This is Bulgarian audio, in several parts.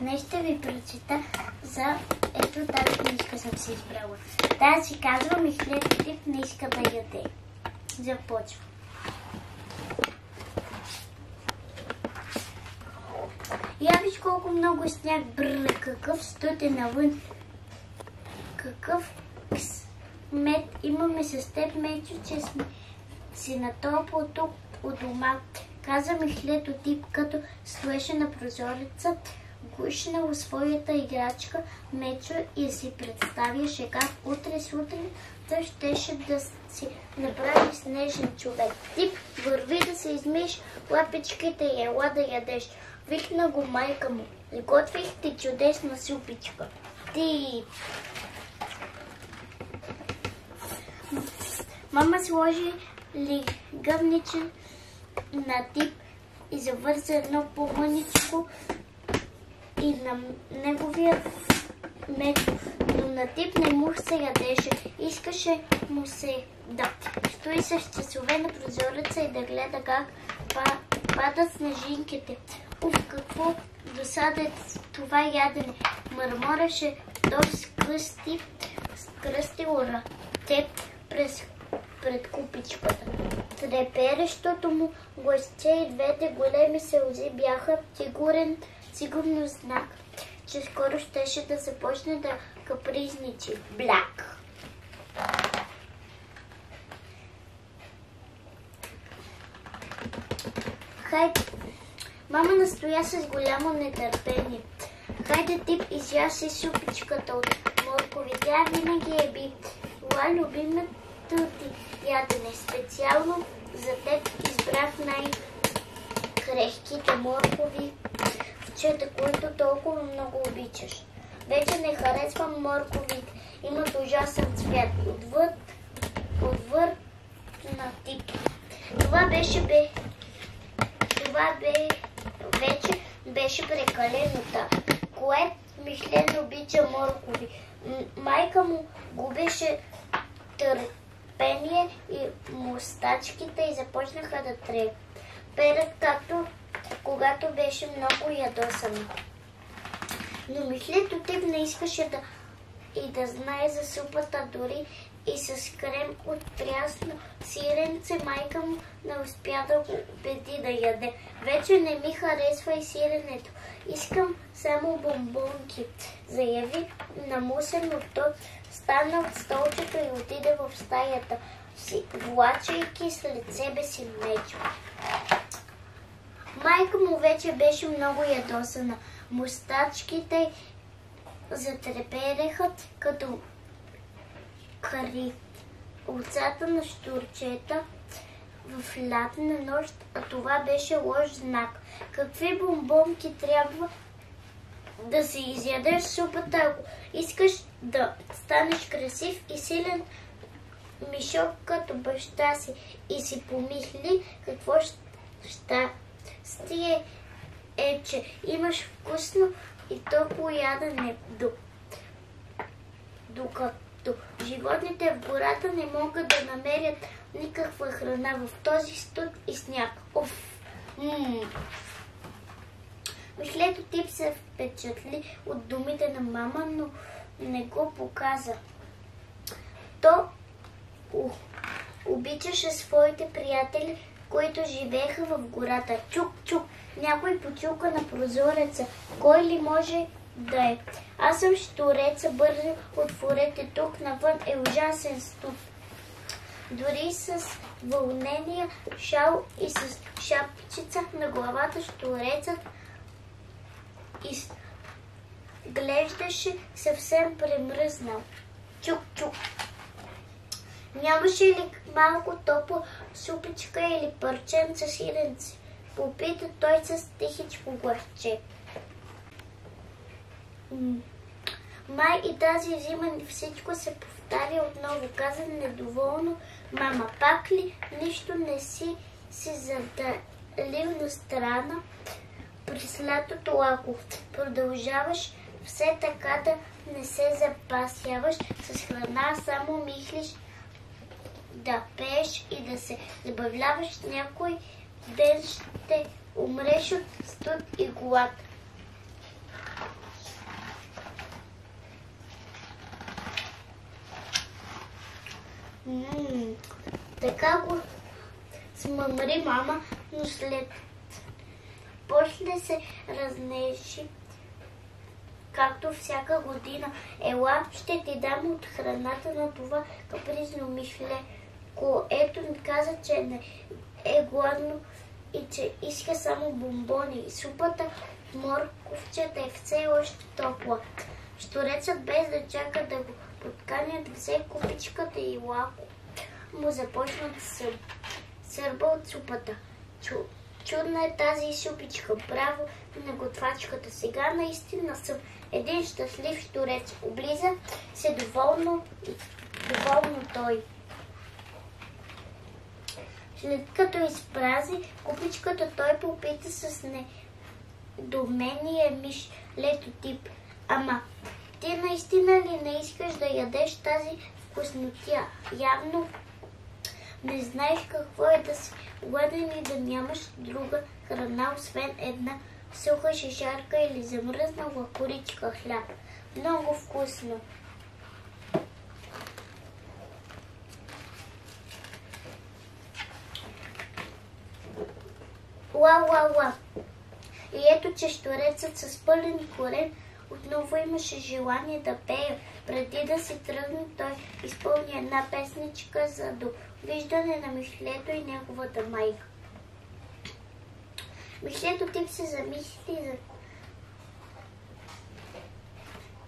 Днес ще ви прочита за... Ето тази книжка съм си избрала. Тази си казва Михлето Тип не иска да яде. Започва. Я виж колко много сняг, какъв студен навън. Какъв мед имаме с теб, Мечо, че сме си на топла тук у дома. Каза Михлето Тип, като стоеше на прозореца, гушнал своята играчка Мечо и си представяше как утре сутрин той щеше да си направи снежен човек. Тип, върви да се измиеш лапичките и ела да ядеш. Викна го майка му. Готвих ти чудесна супичка. Тип. Мама сложи гъвниче на Тип и завърза едно помъничко и на неговия метод. Но на Тип не му се ядеше. Искаше му се да стои с часове на прозореца и да гледа как падат снежинките. Уф, какво досада това ядене. Мърмореше той скръстил ръце пред купичката. Треперещото му гласче и двете големи сълзи бяха сигурно знак, че скоро щеше да започне да капризничи. Бляк! Хайде! Мама настоя с голямо нетърпение. Хайде, Тип, изя си супичката от моркови. Тя винаги е била любимото ти ядене. Специално за теб избрах най-крехките моркови вчета, които толкова много обичаш. Вече не харесвам морковите. Имат ужасен цвят. Отвър на Тип. Това вече беше прекалено. Кое Мишлен обича моркови? Майка му губеше търпение и мустачките и започнаха да треперят, както когато беше много ядосана. Но Мишлето Тип не искаше да знае за супата, дори и с крем от прясно сиренце майка му не успя да го убеди да яде. Вече не ми харесва и сиренето. Искам само бомбонки, заяви намусено. Той стана от столчето и отиде в стаята си, влачайки след себе си Мечо. Майка му вече беше много ядосана. Мустачките затрепереха като крилцата на щурчета в лятна нощ, а това беше лош знак. Какви бомбонки трябва да си изядеш супата, ако искаш да станеш красив и силен мишок като баща си? И си помисли какво щастие е, че имаш вкусно и топло ядене, докато животните в гората не могат да намерят никаква храна в този студ и сняг. Уф! Мишлето Тип се впечатли от думите на мама, но не го показа. То обичаше своите приятели, които живееха в гората. Чук-чук! Някой почука на прозореца. Кой ли може да е? Аз съм щуреца, бързо отворете, тук навън е ужасен студ. Дори с вълнения шал и с шапчица на главата щурецът изглеждаше съвсем премръзнал. Чук-чук! Нямаше ли малко топла супичка или парченца сиренце? Попита той с тихичко гласче. Май и тази зима всичко се повтаря отново, каза недоволно мама. Пак ли нищо не си задалил на страна през лятото, ако продължаваш все така да не се запасяваш с храна, само мислиш да пееш и да се забавляваш, някой ден ще умреш от студ и глад. Така го смъмри мама, но след после се разнежи, както всяка година. Ела, ще ти дам от храната на това капризно мишле, което ми каза, че не е гладно и че иска само бомбони. И супата в морковчета е все още топла. Щурецът, без да чака да го подканят, взе купичката и ладко му започна да сърба от супата. Чудна е тази супичка. Браво на готвачката. Сега наистина съм един щастлив щурец. Облиза се доволно той. След като изпрази купичката, той попита с недоумение мишлето тип: ама ти наистина ли не искаш да ядеш тази вкуснотия? Явно не знаеш какво е да си гладен и да нямаш друга храна, освен една суха шишарка или замръзнала коричка хляб. Много вкусно. Ла. И ето, че щурецът с пълен корем отново имаше желание да пее. Преди да си тръгне, той изпълни една песничка за довиждане на мишлето и неговата майка. Мишлето тип се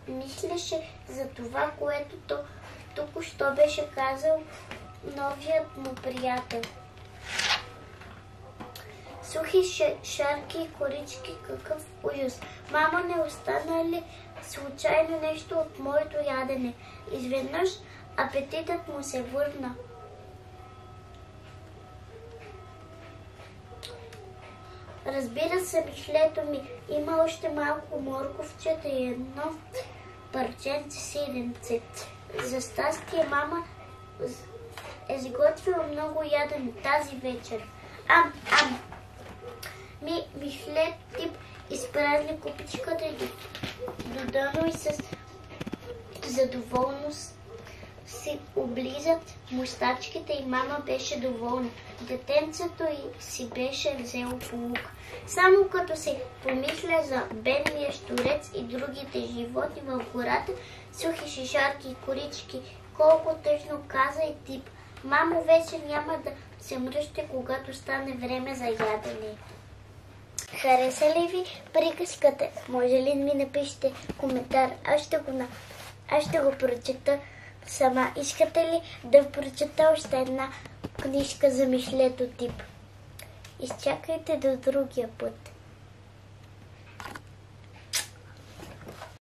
мислеше за това, което току-що беше казал новият му приятел. Сухи шарки и корички, какъв ужас! Мама, не остана ли случайно нещо от моето ядене? Изведнъж апетитът му се върна. Разбира се, мишлето ми, има още малко морковчета и едно парченце сиренце. За щастие, мама е сготвила много ядене тази вечер. Мишлет тип изпразни купичката до дъно и с задоволност си облиза мустачките и мама беше доволна. Детенцето й си беше взело полука. Само като се помисля за бедния щурец и другите животни в гората, сухи шишарки и корички, колко тъжно, каза и тип. Мамо, вече няма да се мръща, когато стане време за ядене. Хареса ли ви приказката? Може ли ми напишете коментар? Аз ще го прочета сама. Искате ли да прочета още една книжка за мишлето тип? Изчакайте до другия път.